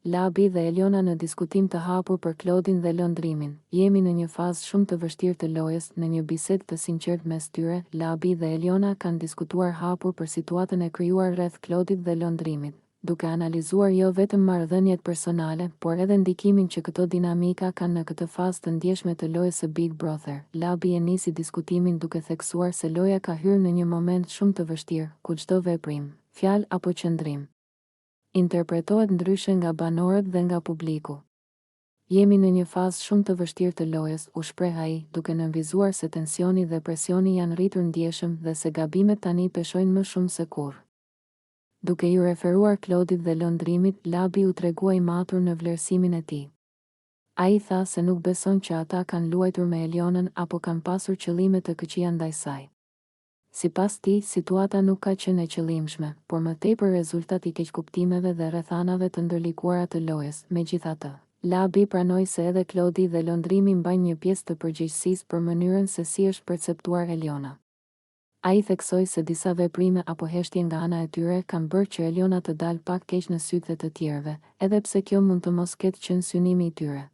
Labi dhe Eliona në diskutim të hapur për Klodin dhe lëndrimin. Jemi në një fazë shumë të vështirë të lojës, në një bisedë të sinqertë mes tyre, Labi dhe Eliona kanë diskutuar hapur për situatën e krijuar rreth Klodit dhe lëndrimit, duke analizuar jo vetëm marrëdhëniet personale, por edhe ndikimin që këto dinamika kanë në këtë fazë të ndjeshme të lojës së Big Brother. Labi e nisi diskutimin duke theksuar se loja ka hyrë në një moment shumë të vështirë, ku çdo veprim, fjalë apo qëndrim interpretohet ndryshe nga banorët dhe nga publiku. Jemi në një fazë shumë të vështirë të lojës, u shpreh ai, duke nënvizuar se tensioni dhe presioni janë rritur ndjeshëm dhe se gabimet tani peshojnë më shumë se kurrë. Duke ju referuar Klodit dhe lëndrimit, Labi u tregua i matur në vlerësimin e tij. Ai tha se nuk beson që ata kanë luajtur me Elionën apo kanë pasur qëllime të këqija ndaj saj. Sipas tij, situata nuk ka qenë e qëllimshme, por më tepër rezultat i keqkuptimeve dhe rrethanave të ndërlikuara të lojës. Megjithatë, Labi pranoi se edhe Klodi dhe lëndrimi mbajnë një pjesë të përgjegjësisë për mënyrën se si është perceptuar Eliona. Ai theksoi se disa veprime apo heshtje nga ana e tyre kanë bërë që Eliona të dalë pak keq në sytë të tjerëve, edhe pse kjo mund të mos ketë qenë synimi i tyre.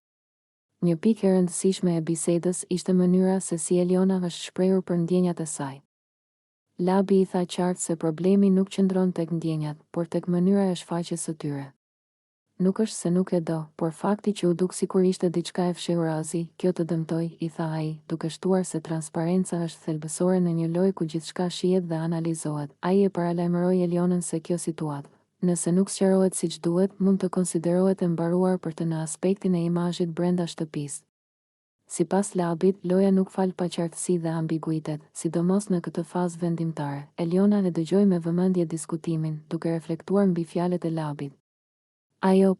Një pikë e rëndësishme e bisedës ishte mënyra se si Eliona është shprehur për ndjenjat e saj. Labi i tha qartë se problemi nuk qëndron tek ndjenjat, por tek mënyra e shfaqjes së tyre. Nuk është se nuk e do, por fakti që u duk sikur ishte diçka e fshehur azi, kjo të dëmtoi, i tha ai, duke shtuar se transparenca është thelbësore në një lojë ku gjithçka shihet dhe analizohet. Ai e paralajmëroi Elionën se kjo situatë, nëse nuk sqarohet siç duhet, mund të konsiderohet e mbaruar për të në aspektin e imazhit brenda shtëpisë. Sipas Labit, loja nuk fal paqartësi dhe ambiguitet, sidomos në këtë fazë vendimtare. Eliona e dëgjoi me vëmendje diskutimin, duke reflektuar mbi fjalët e Labit. Ajo